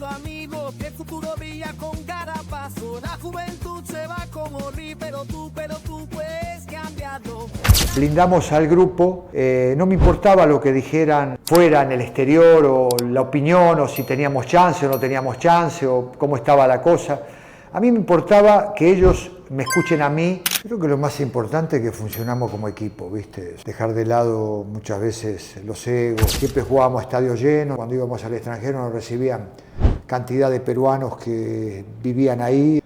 amigo, que el futuro brilla con Garapazo. La juventud se va como río, pero tú puedes cambiarlo. Blindamos al grupo, no me importaba lo que dijeran fuera en el exterior o la opinión o si teníamos chance o no teníamos chance o cómo estaba la cosa. A mí me importaba que ellos me escuchen a mí. Creo que lo más importante es que funcionamos como equipo, ¿viste? Dejar de lado muchas veces los egos. Siempre jugábamos a estadio lleno. Cuando íbamos al extranjero nos recibían cantidad de peruanos que vivían ahí.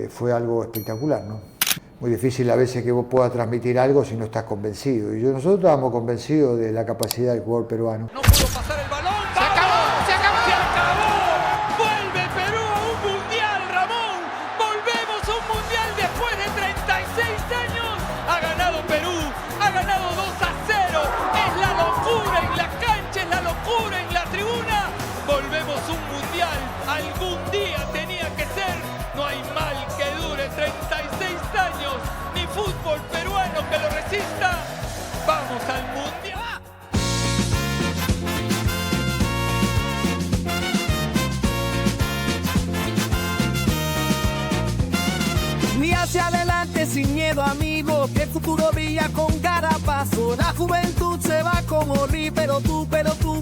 Fue algo espectacular, ¿no? Muy difícil a veces que vos puedas transmitir algo si no estás convencido. Y nosotros estábamos convencidos de la capacidad del jugador peruano. No pudo pasar el balón. ¡Se acabó! ¡Se acabó! ¡Se acabó! ¡Vuelve Perú a un mundial, Ramón! ¡Volvemos a un mundial después de 36 años! Ha ganado Perú, ha ganado 2-0. Es la locura en la cancha, es la locura en la tribuna. Volvemos a un mundial. Algún día tenía que ser. No hay mal que dure 36 años, ni fútbol peruano que lo resista. ¡Vamos al mundial! Ni hacia adelante sin miedo, amigo, que el futuro brilla con Garapazo. La juventud se va como río, pero tú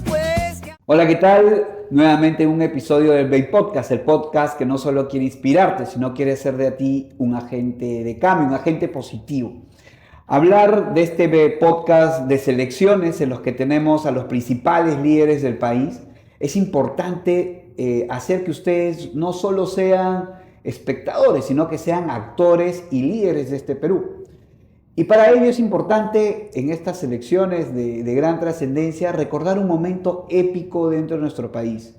puedes. Hola, ¿qué tal? Nuevamente un episodio del Bay Podcast, el podcast que no solo quiere inspirarte, sino quiere hacer de ti un agente de cambio, un agente positivo. Hablar de este podcast de selecciones en los que tenemos a los principales líderes del país, es importante hacer que ustedes no solo sean espectadores, sino que sean actores y líderes de este Perú. Y para ello es importante en estas elecciones de gran trascendencia recordar un momento épico dentro de nuestro país.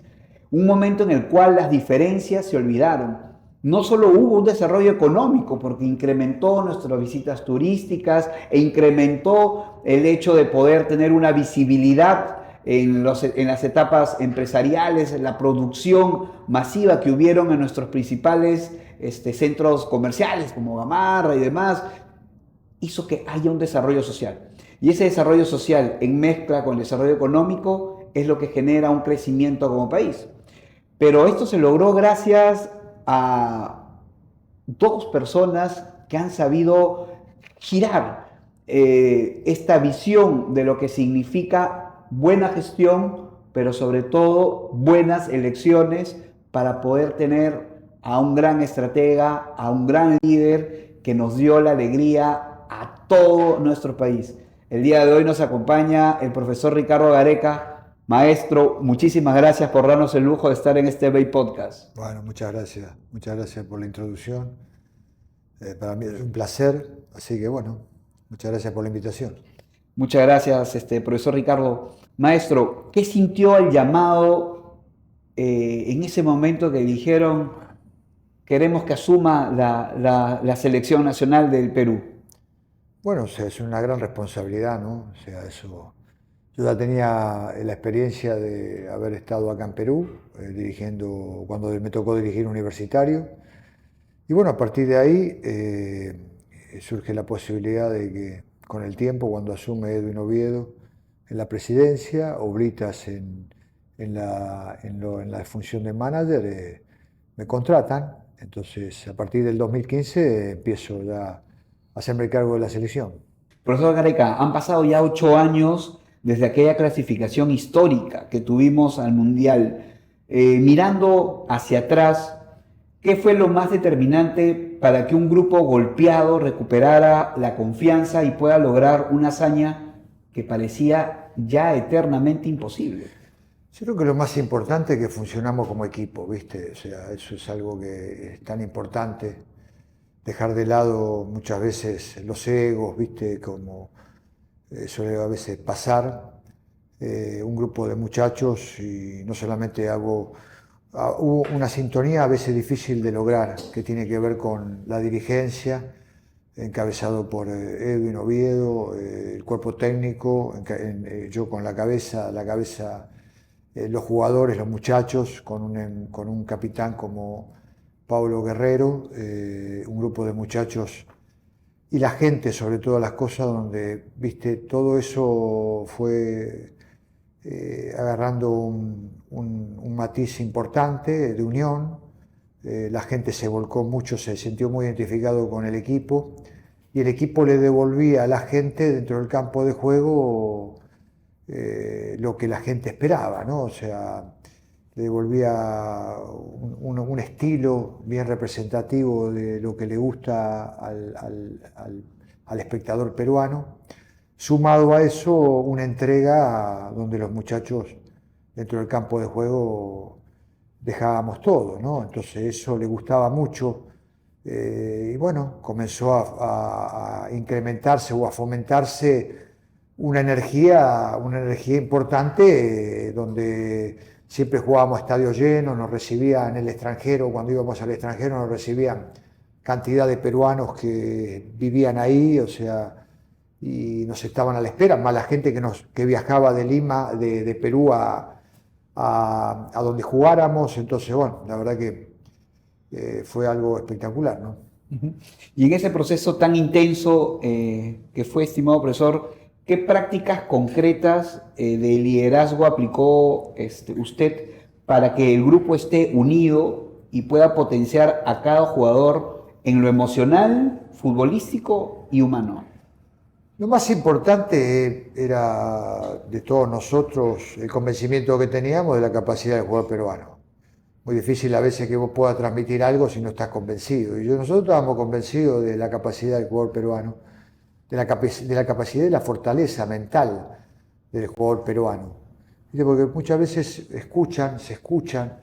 Un momento en el cual las diferencias se olvidaron. No solo hubo un desarrollo económico porque incrementó nuestras visitas turísticas e incrementó el hecho de poder tener una visibilidad en las etapas empresariales, en la producción masiva que hubieron en nuestros principales centros comerciales como Gamarra y demás, hizo que haya un desarrollo social. Y ese desarrollo social en mezcla con el desarrollo económico es lo que genera un crecimiento como país. Pero esto se logró gracias a dos personas que han sabido girar esta visión de lo que significa buena gestión, pero sobre todo buenas elecciones para poder tener a un gran estratega, a un gran líder que nos dio la alegría a todo nuestro país. El día de hoy nos acompaña el profesor Ricardo Gareca. Maestro, muchísimas gracias por darnos el lujo de estar en este Bay Podcast. Bueno, muchas gracias por la introducción. Para mí es un placer, así que bueno, muchas gracias por la invitación. Muchas gracias, profesor Ricardo. Maestro, ¿qué sintió el llamado en ese momento que dijeron queremos que asuma la selección nacional del Perú? Bueno, o sea, es una gran responsabilidad, ¿no? O sea, eso. Yo ya tenía la experiencia de haber estado acá en Perú, dirigiendo, cuando me tocó dirigir Universitario. Y bueno, a partir de ahí surge la posibilidad de que con el tiempo, cuando asume Edwin Oviedo en la presidencia, Oblitas en la función de manager, me contratan. Entonces, a partir del 2015 empiezo ya a hacerme cargo de la selección. Profesor Gareca, han pasado ya 8 años desde aquella clasificación histórica que tuvimos al Mundial. Mirando hacia atrás, ¿qué fue lo más determinante para que un grupo golpeado recuperara la confianza y pueda lograr una hazaña que parecía ya eternamente imposible? Yo creo que lo más importante es que funcionamos como equipo, ¿viste? O sea, eso es algo que es tan importante. Dejar de lado muchas veces los egos, ¿viste? Como suele a veces pasar. Un grupo de muchachos y no solamente hubo una sintonía a veces difícil de lograr, que tiene que ver con la dirigencia, encabezado por Edwin Oviedo, el cuerpo técnico, yo con la cabeza, los jugadores, los muchachos, con un capitán como Pablo Guerrero, un grupo de muchachos y la gente, sobre todas las cosas, donde, viste, todo eso fue agarrando un matiz importante de unión. La gente se volcó mucho, se sintió muy identificado con el equipo, y el equipo le devolvía a la gente dentro del campo de juego lo que la gente esperaba, ¿no? O sea, le devolvía un estilo bien representativo de lo que le gusta al espectador peruano. Sumado a eso, una entrega donde los muchachos dentro del campo de juego dejábamos todo, ¿no? Entonces eso le gustaba mucho, y bueno, comenzó a incrementarse o a fomentarse una energía importante, donde siempre jugábamos a estadio lleno, nos recibían en el extranjero, cuando íbamos al extranjero nos recibían cantidad de peruanos que vivían ahí, o sea, y nos estaban a la espera, más la gente que viajaba de Lima, de Perú a donde jugáramos. Entonces, bueno, la verdad que fue algo espectacular, ¿no? Y en ese proceso tan intenso que fue, estimado profesor, ¿qué prácticas concretas de liderazgo aplicó usted para que el grupo esté unido y pueda potenciar a cada jugador en lo emocional, futbolístico y humano? Lo más importante era de todos nosotros el convencimiento que teníamos de la capacidad del jugador peruano. Muy difícil a veces que vos puedas transmitir algo si no estás convencido. Y nosotros estábamos convencidos de la capacidad del jugador peruano, de la capacidad y la fortaleza mental del jugador peruano. Porque muchas veces se escuchan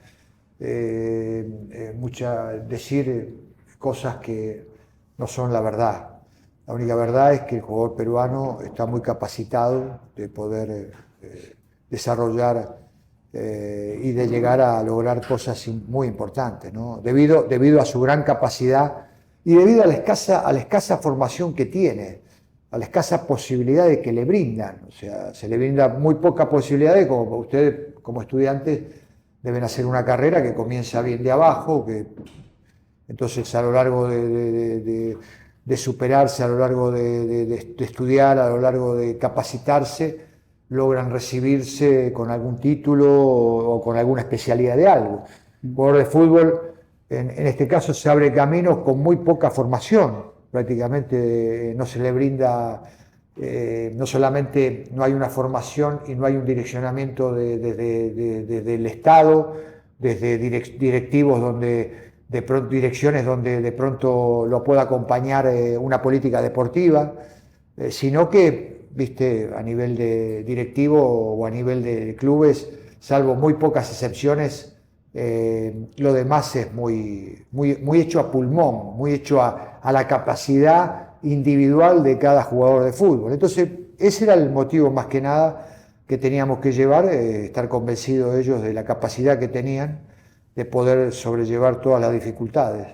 decir cosas que no son la verdad. La única verdad es que el jugador peruano está muy capacitado de poder desarrollar y de llegar a lograr cosas muy importantes, ¿no? Debido a su gran capacidad y debido a la escasa formación que tiene, a la escasa posibilidad de que le brindan. O sea, se le brinda muy pocas posibilidades, como ustedes como estudiantes deben hacer una carrera que comienza bien de abajo, entonces a lo largo de superarse, a lo largo de estudiar, a lo largo de capacitarse, logran recibirse con algún título o con alguna especialidad de algo. Un jugador de fútbol, en este caso, se abre caminos con muy poca formación. Prácticamente no se le brinda, no solamente no hay una formación y no hay un direccionamiento desde el Estado, desde directivos direcciones donde de pronto lo pueda acompañar una política deportiva, sino que, viste, a nivel de directivo o a nivel de clubes, salvo muy pocas excepciones, lo demás es muy hecho a pulmón, muy hecho a la capacidad individual de cada jugador de fútbol. Entonces, ese era el motivo más que nada que teníamos que llevar, estar convencidos ellos de la capacidad que tenían de poder sobrellevar todas las dificultades.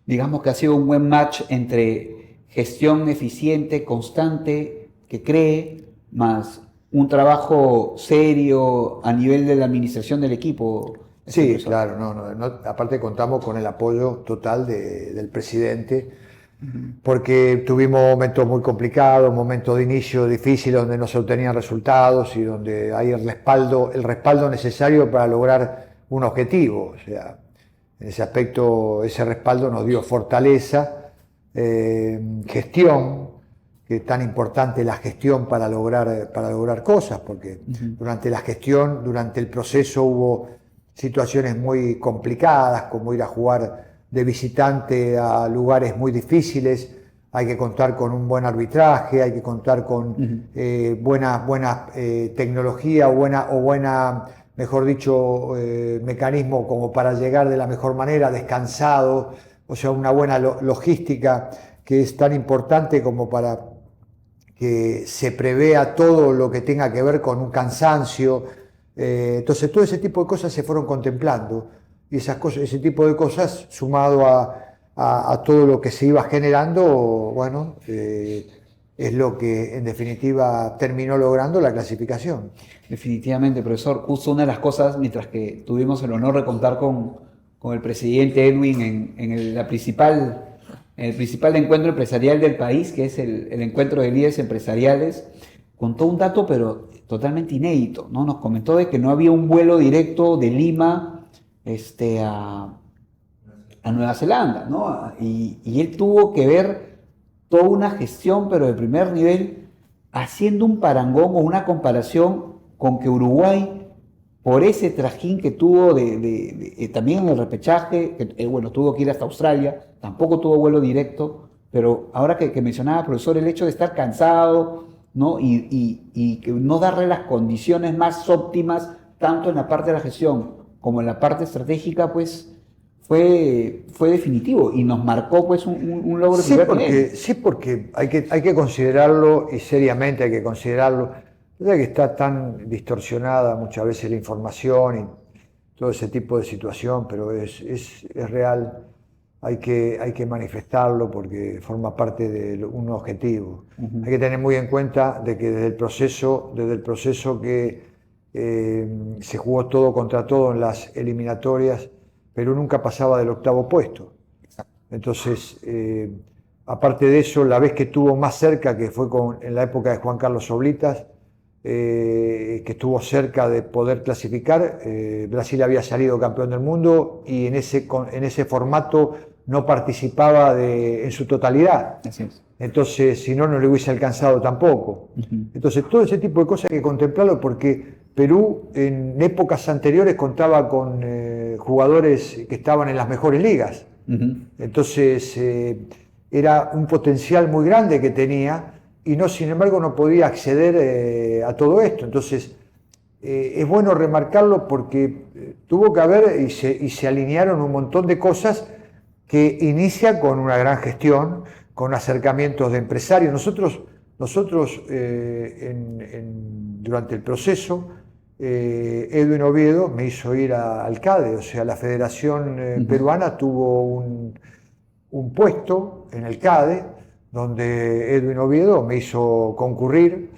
Digamos que ha sido un buen match entre gestión eficiente, constante, que cree, más un trabajo serio a nivel de la administración del equipo. Sí, claro, aparte contamos con el apoyo total del presidente, porque tuvimos momentos muy complicados, momentos de inicio difíciles donde no se obtenían resultados y donde hay el respaldo necesario para lograr un objetivo. O sea, en ese aspecto, ese respaldo nos dio fortaleza, gestión, que es tan importante la gestión para lograr cosas, porque durante la gestión, durante el proceso hubo situaciones muy complicadas, como ir a jugar de visitante a lugares muy difíciles. Hay que contar con un buen arbitraje, hay que contar con buena tecnología o buena, mejor dicho, mecanismo como para llegar de la mejor manera, descansado, o sea, una buena logística que es tan importante como para que se prevea todo lo que tenga que ver con un cansancio. Entonces todo ese tipo de cosas se fueron contemplando, y ese tipo de cosas, sumado a todo lo que se iba generando, bueno, es lo que en definitiva terminó logrando la clasificación. Definitivamente, profesor. Justo una de las cosas, mientras que tuvimos el honor de contar con el presidente Edwin en el principal encuentro empresarial del país, que es el encuentro de líderes empresariales, contó un dato, pero totalmente inédito, ¿no? Nos comentó de que no había un vuelo directo de Lima a Nueva Zelanda, ¿no? Y él tuvo que ver toda una gestión, pero de primer nivel, haciendo un parangón o una comparación con que Uruguay, por ese trajín que tuvo también en el repechaje, que, bueno, tuvo que ir hasta Australia, tampoco tuvo vuelo directo, pero ahora que mencionaba, profesor, el hecho de estar cansado, ¿no? Y que no darle las condiciones más óptimas, tanto en la parte de la gestión como en la parte estratégica, pues fue definitivo y nos marcó pues un logro. Sí, porque hay que considerarlo, y seriamente hay que considerarlo, ya que está tan distorsionada muchas veces la información y todo ese tipo de situación, pero es real, hay que manifestarlo porque forma parte de un objetivo. Hay que tener muy en cuenta de que desde el proceso que se jugó todo contra todo en las eliminatorias, Perú nunca pasaba del 8º puesto. Entonces, aparte de eso, la vez que estuvo más cerca, que fue en la época de Juan Carlos Oblitas, que estuvo cerca de poder clasificar, Brasil había salido campeón del mundo y en ese formato no participaba en su totalidad. Así es. Entonces, si no, no le hubiese alcanzado tampoco. Entonces, todo ese tipo de cosas hay que contemplarlo porque Perú en épocas anteriores contaba con jugadores que estaban en las mejores ligas. Entonces, era un potencial muy grande que tenía y sin embargo, no podía acceder a todo esto. Entonces, es bueno remarcarlo porque tuvo que haber y se alinearon un montón de cosas que inicia con una gran gestión, con acercamientos de empresarios. Nosotros durante el proceso, Edwin Oviedo me hizo ir al CADE, o sea, la Federación Peruana tuvo un puesto en el CADE, donde Edwin Oviedo me hizo concurrir,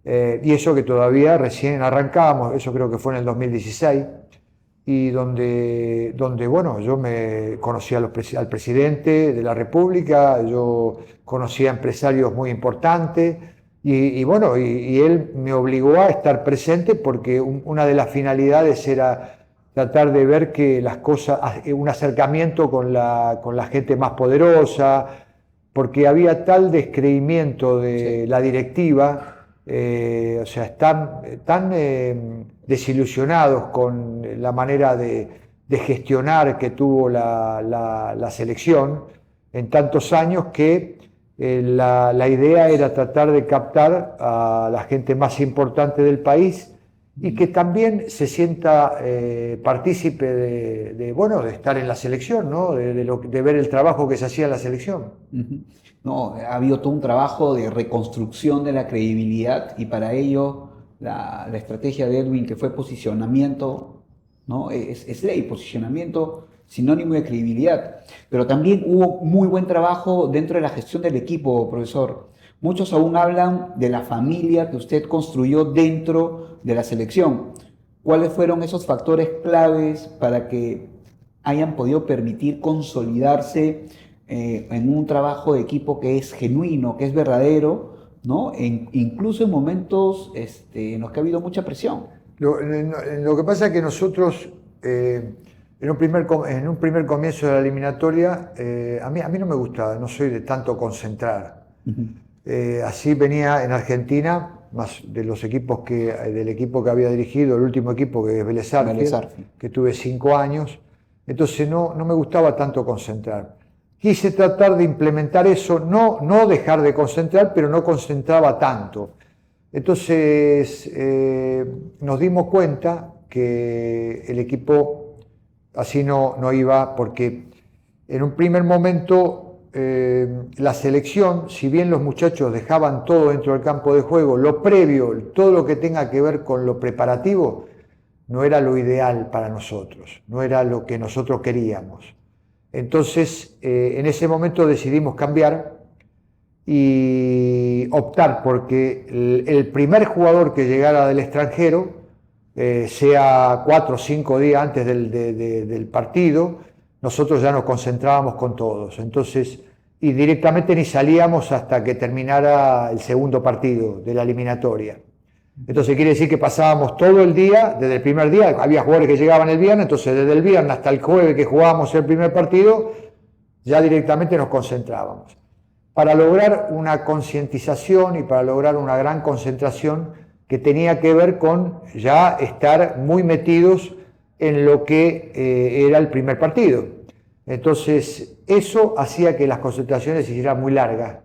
y eso que todavía recién arrancábamos, eso creo que fue en el 2016, y donde bueno, yo me conocí al presidente de la República, yo conocí a empresarios muy importantes, y bueno, y él me obligó a estar presente porque una de las finalidades era tratar de ver que las cosas, un acercamiento con la gente más poderosa, porque había tal descreimiento de la directiva, o sea, están desilusionados con la manera de gestionar que tuvo la selección en tantos años que la idea era tratar de captar a la gente más importante del país y que también se sienta partícipe de estar en la selección, ¿no? de ver el trabajo que se hacía en la selección. No, ha habido todo un trabajo de reconstrucción de la credibilidad y para ello la estrategia de Edwin, que fue posicionamiento, ¿no? Es ley, posicionamiento sinónimo de credibilidad. Pero también hubo muy buen trabajo dentro de la gestión del equipo, profesor. Muchos aún hablan de la familia que usted construyó dentro de la selección. ¿Cuáles fueron esos factores claves para que hayan podido permitir consolidarse en un trabajo de equipo que es genuino, que es verdadero, ¿no? Incluso en momentos en los que ha habido mucha presión? Lo que pasa es que nosotros, en un primer comienzo de la eliminatoria, a mí no me gusta, no soy de tanto concentrar. Así venía en Argentina, más de los equipos del equipo que había dirigido, el último equipo que es Vélez Sarsfield, que tuve 5 años, entonces no me gustaba tanto concentrar. Quise tratar de implementar eso, no dejar de concentrar, pero no concentraba tanto. Entonces nos dimos cuenta que el equipo así no iba, porque en un primer momento la selección, si bien los muchachos dejaban todo dentro del campo de juego, lo previo, todo lo que tenga que ver con lo preparativo, no era lo ideal para nosotros, no era lo que nosotros queríamos. Entonces, en ese momento decidimos cambiar y optar porque el primer jugador que llegara del extranjero, sea 4 o 5 días antes del partido, nosotros ya nos concentrábamos con todos. Entonces, y directamente ni salíamos hasta que terminara el segundo partido de la eliminatoria. Entonces quiere decir que pasábamos todo el día, desde el primer día, había jugadores que llegaban el viernes, entonces desde el viernes hasta el jueves que jugábamos el primer partido, ya directamente nos concentrábamos. Para lograr una concientización y para lograr una gran concentración que tenía que ver con ya estar muy metidos en lo que era el primer partido. Entonces, eso hacía que las concentraciones se hicieran muy largas.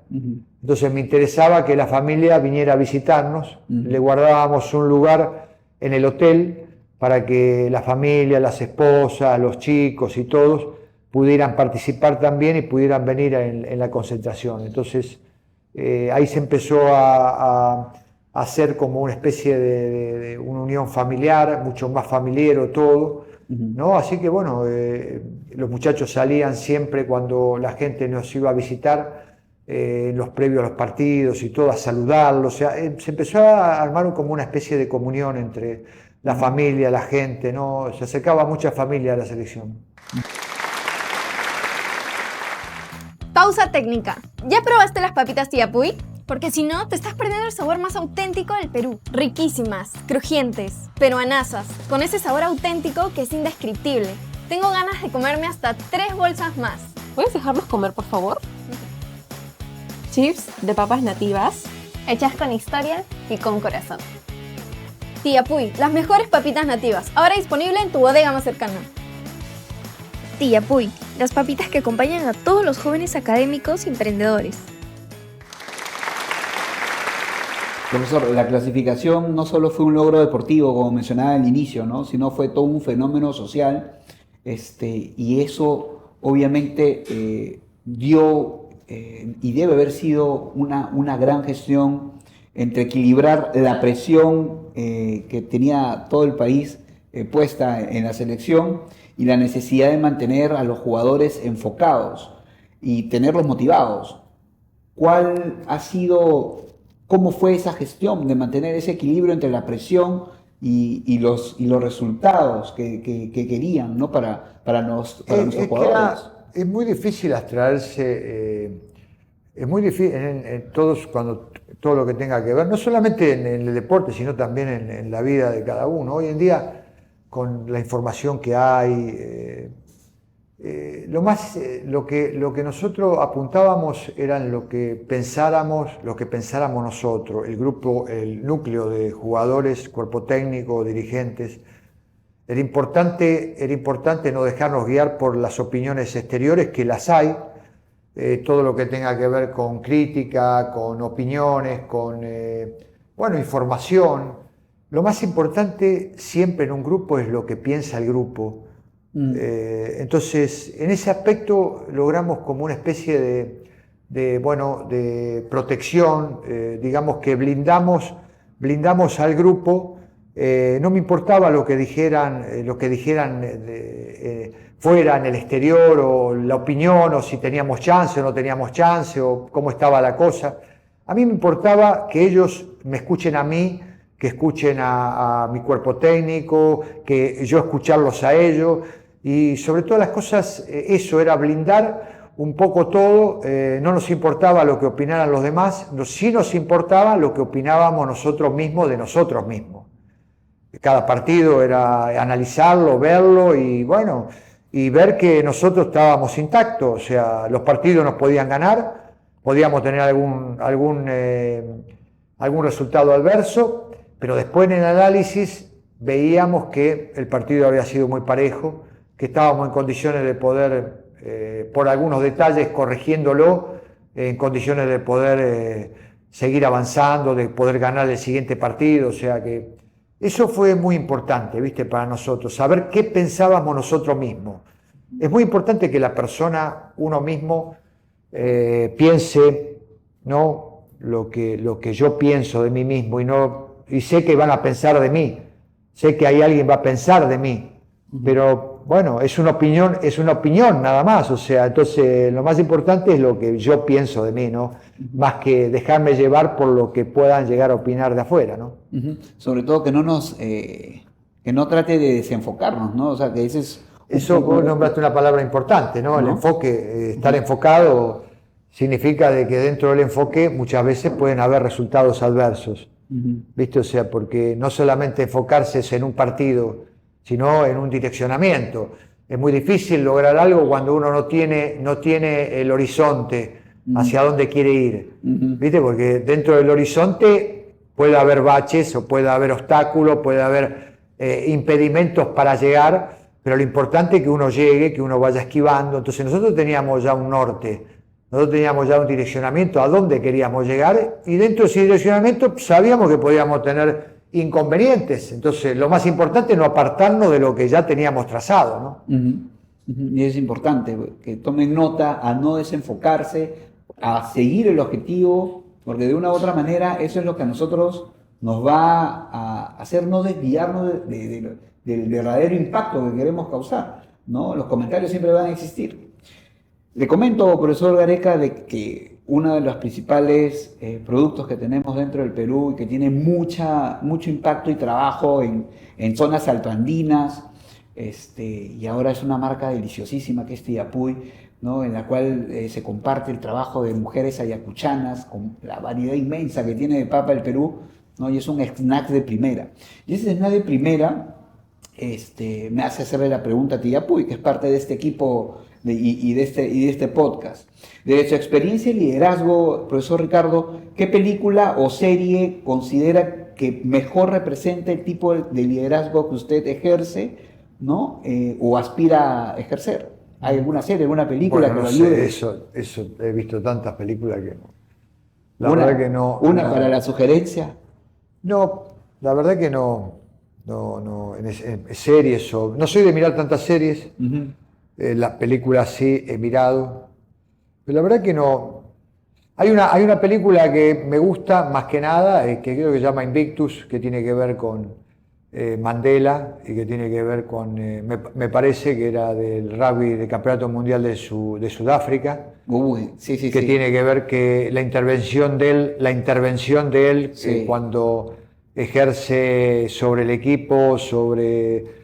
Entonces, me interesaba que la familia viniera a visitarnos, le guardábamos un lugar en el hotel para que la familia, las esposas, los chicos y todos pudieran participar también y pudieran venir en la concentración. Entonces, ahí se empezó a hacer como una especie de una unión familiar, mucho más familiero todo, ¿no? Así que bueno, los muchachos salían siempre cuando la gente nos iba a visitar, en los previos a los partidos y todo, a saludarlos. O sea, se empezó a armar como una especie de comunión entre la familia, la gente, ¿no? Se acercaba mucha familia a la selección. Pausa técnica. ¿Ya probaste las papitas Tiapuy? Porque si no, te estás perdiendo el sabor más auténtico del Perú. Riquísimas, crujientes, peruanazas, con ese sabor auténtico que es indescriptible. Tengo ganas de comerme hasta 3 bolsas más. ¿Puedes dejarnos comer, por favor? Chips de papas nativas, Hechas con historia y con corazón. Tiapuy, las mejores papitas nativas, ahora disponible en tu bodega más cercana. Tiapuy, las papitas que acompañan a todos los jóvenes académicos y emprendedores. Profesor, la clasificación no solo fue un logro deportivo, como mencionaba al inicio, ¿no? Sino fue todo un fenómeno social, y eso obviamente dio y debe haber sido una gran gestión entre equilibrar la presión que tenía todo el país puesta en la selección y la necesidad de mantener a los jugadores enfocados y tenerlos motivados. ¿Cómo fue esa gestión de mantener ese equilibrio entre la presión y los resultados que querían, ¿no? para nuestros jugadores? Es muy difícil abstraerse, es muy difícil en todo lo que tenga que ver, no solamente en el deporte, sino también en la vida de cada uno. Hoy en día, con la información que hay, lo que nosotros apuntábamos eran lo que pensáramos nosotros, el grupo, el núcleo de jugadores, cuerpo técnico, dirigentes. Era importante no dejarnos guiar por las opiniones exteriores, que las hay, todo lo que tenga que ver con crítica, con opiniones, con información. Lo más importante siempre en un grupo es lo que piensa el grupo. Entonces, en ese aspecto logramos como una especie de protección, digamos que blindamos al grupo. No me importaba lo que dijeran fuera en el exterior, o la opinión, o si teníamos chance o no teníamos chance, o cómo estaba la cosa. A mí me importaba que ellos me escuchen a mí, que escuchen a mi cuerpo técnico, que yo escucharlos a ellos, y sobre todas las cosas eso era blindar un poco todo. No nos importaba lo que opinaran los demás, sí nos importaba lo que opinábamos nosotros mismos de nosotros mismos. Cada partido era analizarlo, verlo y ver que nosotros estábamos intactos. O sea, los partidos nos podían ganar, podíamos tener algún resultado adverso, pero después en el análisis veíamos que el partido había sido muy parejo, que estábamos en condiciones de poder, por algunos detalles corrigiéndolo, en condiciones de poder seguir avanzando, de poder ganar el siguiente partido. O sea que eso fue muy importante, ¿viste? Para nosotros, saber qué pensábamos nosotros mismos. Es muy importante que la persona, uno mismo, piense, ¿no? lo que yo pienso de mí mismo, y sé que van a pensar de mí, sé que hay alguien va a pensar de mí, pero bueno, es una opinión nada más. O sea, entonces lo más importante es lo que yo pienso de mí, ¿no? Más que dejarme llevar por lo que puedan llegar a opinar de afuera, ¿no? Sobre todo que no trate de desenfocarnos, ¿no? O sea, que eso vos nombraste una palabra importante, ¿no? El enfoque, estar enfocado significa de que dentro del enfoque muchas veces pueden haber resultados adversos. ¿Viste? O sea, porque no solamente enfocarse es en un partido, sino en un direccionamiento. Es muy difícil lograr algo cuando uno no tiene el horizonte hacia dónde quiere ir. ¿Viste? Porque dentro del horizonte puede haber baches o puede haber obstáculos, puede haber impedimentos para llegar, pero lo importante es que uno llegue, que uno vaya esquivando. Entonces nosotros teníamos ya un norte, nosotros teníamos ya un direccionamiento a dónde queríamos llegar, y dentro de ese direccionamiento sabíamos que podíamos tener inconvenientes. Entonces lo más importante es no apartarnos de lo que ya teníamos trazado, ¿no? Y es importante que tomen nota a no desenfocarse, a seguir el objetivo, porque de una u otra manera eso es lo que a nosotros nos va a hacer no desviarnos del verdadero impacto que queremos causar, ¿no? Los comentarios siempre van a existir. Le comento, profesor Gareca, de que uno de los principales productos que tenemos dentro del Perú y que tiene mucho impacto y trabajo en zonas altoandinas, y ahora es una marca deliciosísima que es Tiapuy, ¿no? En la cual se comparte el trabajo de mujeres ayacuchanas con la variedad inmensa que tiene de papa el Perú, ¿no? Y es un snack de primera. Y ese snack de primera me hace hacerle la pregunta a Tiapuy, que es parte de este equipo y de este podcast. De su experiencia y liderazgo, profesor Ricardo, ¿qué película o serie considera que mejor representa el tipo de liderazgo que usted ejerce, ¿no? O aspira a ejercer? ¿Hay alguna serie, alguna película que lo ayude? Eso, he visto tantas películas que no. La verdad que no. ¿Una para la sugerencia? No, la verdad que no. En series no soy de mirar tantas series. Las películas sí he mirado, pero la verdad que no. Hay una película que me gusta más que nada, que creo que se llama Invictus, que tiene que ver con Mandela y que tiene que ver con, me parece que era del rugby, del Campeonato Mundial de Sudáfrica, sí. Tiene que ver que la intervención de él Sí. Cuando ejerce sobre el equipo, sobre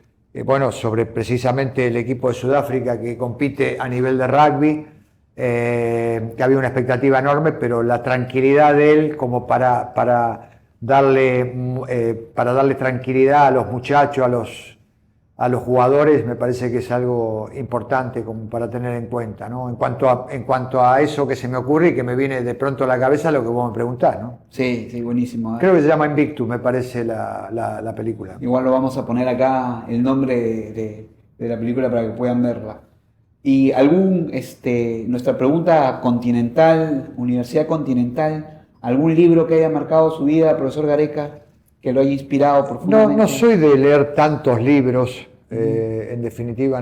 precisamente el equipo de Sudáfrica que compite a nivel de rugby, que había una expectativa enorme, pero la tranquilidad de él como para darle tranquilidad a los muchachos, a los jugadores, me parece que es algo importante como para tener en cuenta, ¿no? En cuanto a eso que se me ocurre y que me viene de pronto a la cabeza lo que vos me preguntás, ¿no? Sí, buenísimo. Creo que se llama Invictus, me parece la película. Igual lo vamos a poner acá el nombre de la película para que puedan verla. Y nuestra pregunta continental, Universidad Continental, ¿algún libro que haya marcado su vida, profesor Gareca, que lo haya inspirado profundamente? No soy de leer tantos libros, en definitiva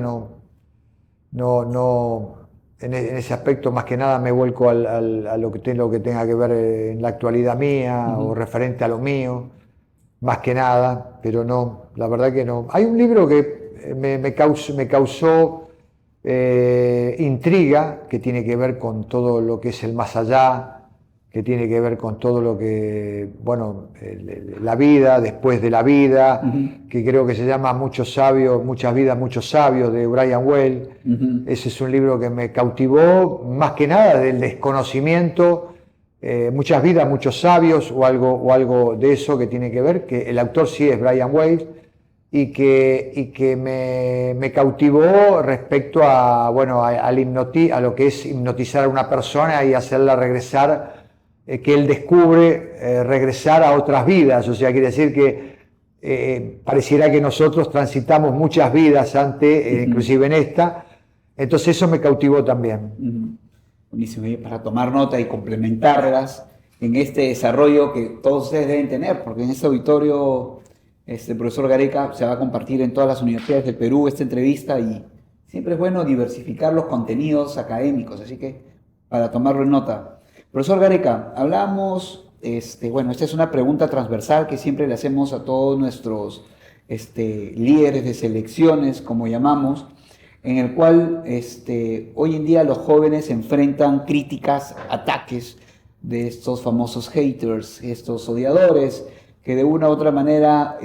en ese aspecto más que nada me vuelco a lo que tenga que ver en la actualidad mía o referente a lo mío, más que nada, pero no, la verdad que no. Hay un libro que me causó intriga, que tiene que ver con todo lo que es el más allá, que tiene que ver con todo lo que, la vida, después de la vida, que creo que se llama Muchas vidas, muchos sabios, de Brian Well. Ese es un libro que me cautivó, más que nada del desconocimiento, Muchas vidas, muchos sabios, o algo de eso que tiene que ver, que el autor sí es Brian Well, y que me cautivó respecto a lo que es hipnotizar a una persona y hacerla regresar, que él descubre regresar a otras vidas. O sea, quiere decir que pareciera que nosotros transitamos muchas vidas antes, inclusive en esta. Entonces eso me cautivó también. Buenísimo, y para tomar nota y complementarlas en este desarrollo que todos ustedes deben tener, porque en este auditorio, profesor Gareca, se va a compartir en todas las universidades del Perú esta entrevista, y siempre es bueno diversificar los contenidos académicos, así que para tomarlo en nota. Profesor Gareca, hablamos, esta es una pregunta transversal que siempre le hacemos a todos nuestros líderes de selecciones, como llamamos, en el cual hoy en día los jóvenes enfrentan críticas, ataques de estos famosos haters, estos odiadores, que de una u otra manera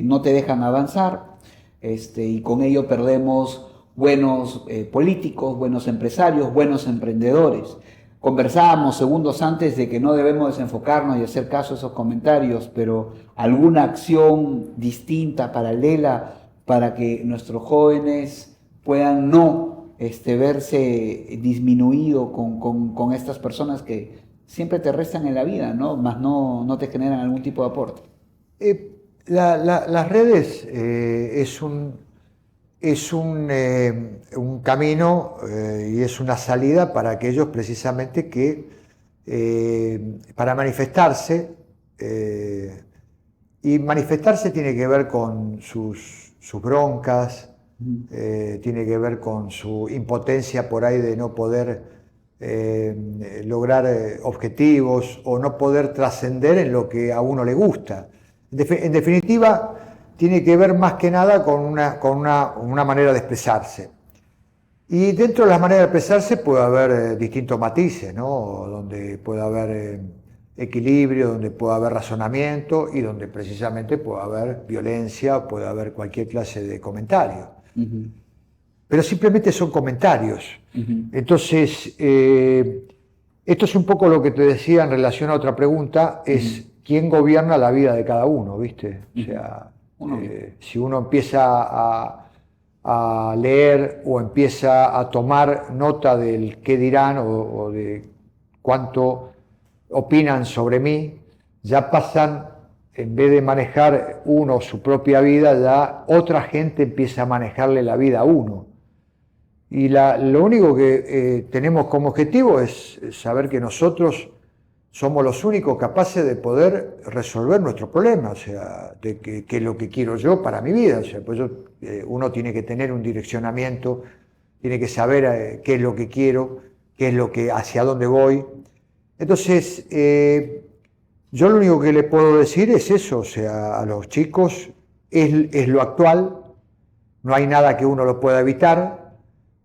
no te dejan avanzar, y con ello perdemos buenos políticos, buenos empresarios, buenos emprendedores. conversábamos segundos antes de que no debemos desenfocarnos y hacer caso a esos comentarios, pero alguna acción distinta, paralela, para que nuestros jóvenes puedan no verse disminuido con estas personas que siempre te restan en la vida, ¿no? Más no te generan algún tipo de aporte. Las redes es un camino y es una salida para aquellos precisamente que para manifestarse, y manifestarse tiene que ver con sus broncas, tiene que ver con su impotencia por ahí de no poder lograr objetivos o no poder trascender en lo que a uno le gusta. En definitiva, tiene que ver más que nada con una manera de expresarse. Y dentro de las maneras de expresarse puede haber distintos matices, ¿no? Donde puede haber equilibrio, donde puede haber razonamiento y donde precisamente puede haber violencia, puede haber cualquier clase de comentario. Uh-huh. Pero simplemente son comentarios. Uh-huh. Entonces, esto es un poco lo que te decía en relación a otra pregunta, es quién gobierna la vida de cada uno, ¿viste? O sea, si uno empieza a leer o empieza a tomar nota del qué dirán o de cuánto opinan sobre mí, ya pasan, en vez de manejar uno su propia vida, ya otra gente empieza a manejarle la vida a uno. Y lo único que tenemos como objetivo es saber que nosotros somos los únicos capaces de poder resolver nuestros problemas, o sea, de qué es lo que quiero yo para mi vida. O sea, pues uno tiene que tener un direccionamiento, tiene que saber qué es lo que quiero, qué es lo que, hacia dónde voy. Entonces, yo lo único que le puedo decir es eso, o sea, a los chicos es lo actual, no hay nada que uno lo pueda evitar,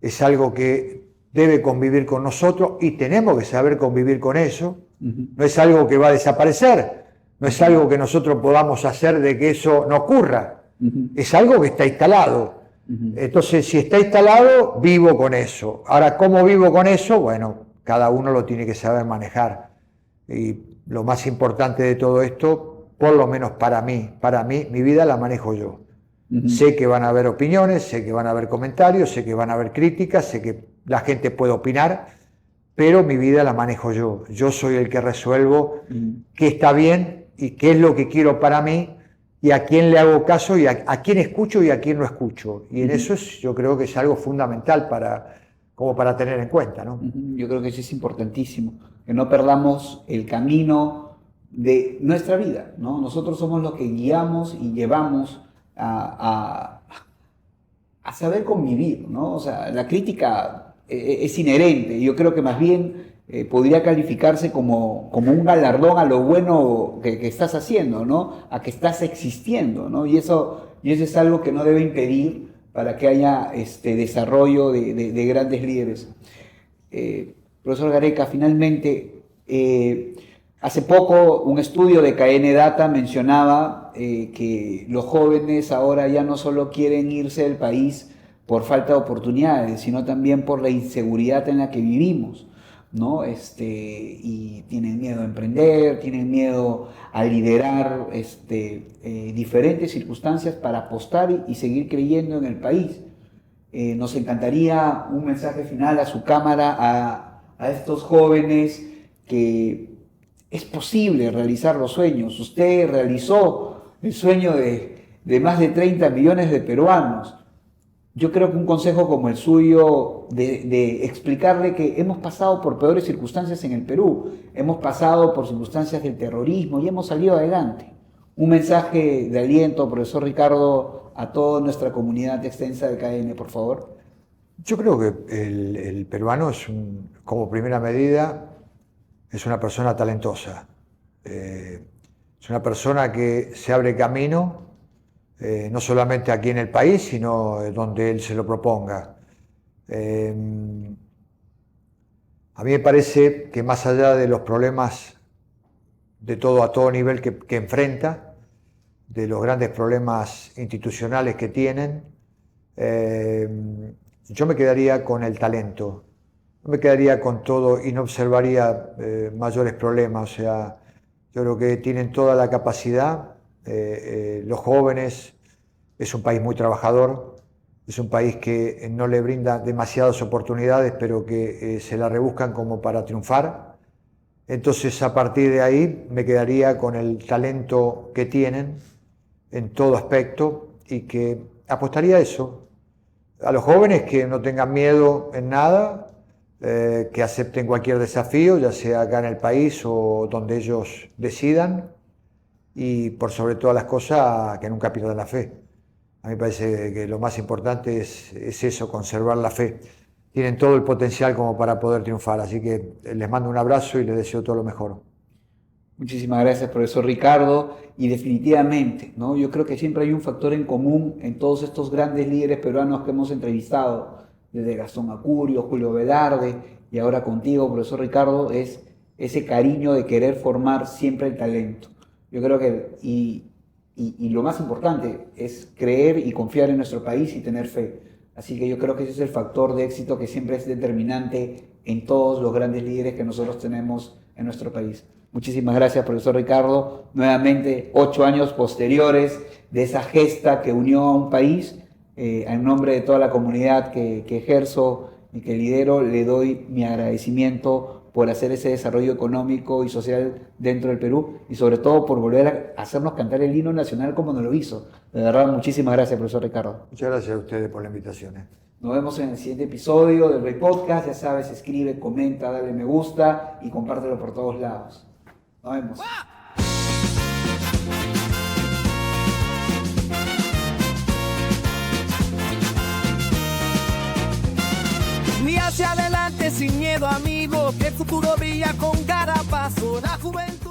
es algo que debe convivir con nosotros y tenemos que saber convivir con eso. No es algo que va a desaparecer, no es algo que nosotros podamos hacer de que eso no ocurra, es algo que está instalado. Entonces, si está instalado, vivo con eso. Ahora, ¿cómo vivo con eso? Bueno, cada uno lo tiene que saber manejar. Y lo más importante de todo esto, por lo menos para mí, mi vida la manejo yo. Sé que van a haber opiniones, sé que van a haber comentarios, sé que van a haber críticas, sé que la gente puede opinar, pero mi vida la manejo yo. Yo soy el que resuelvo qué está bien y qué es lo que quiero para mí y a quién le hago caso y a quién escucho y a quién no escucho. Y en eso yo creo que es algo fundamental como para tener en cuenta, ¿no? Yo creo que eso es importantísimo, que no perdamos el camino de nuestra vida, ¿no? Nosotros somos los que guiamos y llevamos a saber convivir, ¿no? O sea, la crítica es inherente. Yo creo que más bien podría calificarse como un galardón a lo bueno que estás haciendo, ¿no? A que estás existiendo, ¿no? Y eso es algo que no debe impedir para que haya desarrollo de grandes líderes. Profesor Gareca, finalmente, hace poco un estudio de KN Data mencionaba que los jóvenes ahora ya no solo quieren irse del país por falta de oportunidades, sino también por la inseguridad en la que vivimos, ¿no? Y tienen miedo a emprender, tienen miedo a liderar diferentes circunstancias para apostar y seguir creyendo en el país. Nos encantaría un mensaje final a su cámara, a estos jóvenes, que es posible realizar los sueños. Usted realizó el sueño de más de 30 millones de peruanos. Yo creo que un consejo como el suyo de explicarle que hemos pasado por peores circunstancias en el Perú, hemos pasado por circunstancias del terrorismo y hemos salido adelante. Un mensaje de aliento, profesor Ricardo, a toda nuestra comunidad extensa de KN, por favor. Yo creo que el peruano como primera medida, es una persona talentosa. Es una persona que se abre camino, no solamente aquí en el país, sino donde él se lo proponga. A mí me parece que más allá de los problemas a todo nivel que enfrenta, de los grandes problemas institucionales que tienen, yo me quedaría con el talento. no me quedaría con todo y no observaría mayores problemas. O sea, yo creo que tienen toda la capacidad. Los jóvenes, es un país muy trabajador, es un país que no le brinda demasiadas oportunidades, pero que se la rebuscan como para triunfar. Entonces, a partir de ahí, me quedaría con el talento que tienen en todo aspecto y que apostaría a eso. A los jóvenes que no tengan miedo en nada, que acepten cualquier desafío, ya sea acá en el país o donde ellos decidan, y por sobre todas las cosas, que nunca pierdan la fe. A mí me parece que lo más importante es eso, conservar la fe. Tienen todo el potencial como para poder triunfar, así que les mando un abrazo y les deseo todo lo mejor. Muchísimas gracias, profesor Ricardo. Y definitivamente, ¿no? Yo creo que siempre hay un factor en común en todos estos grandes líderes peruanos que hemos entrevistado, desde Gastón Acurio, Julio Velarde y ahora contigo, profesor Ricardo, es ese cariño de querer formar siempre el talento. Yo creo que, y lo más importante, es creer y confiar en nuestro país y tener fe. Así que yo creo que ese es el factor de éxito que siempre es determinante en todos los grandes líderes que nosotros tenemos en nuestro país. Muchísimas gracias, profesor Ricardo. Nuevamente, 8 años posteriores de esa gesta que unió a un país, en nombre de toda la comunidad que ejerzo y que lidero, le doy mi agradecimiento por hacer ese desarrollo económico y social dentro del Perú y sobre todo por volver a hacernos cantar el himno nacional como nos lo hizo. De verdad, muchísimas gracias, profesor Ricardo. Muchas gracias a ustedes por la invitación. Nos vemos en el siguiente episodio del Rey Podcast. Ya sabes, escribe, comenta, dale me gusta y compártelo por todos lados. Nos vemos. Ni hacia adelante sin miedo, amigo, que el futuro brilla con cada paso. La juventud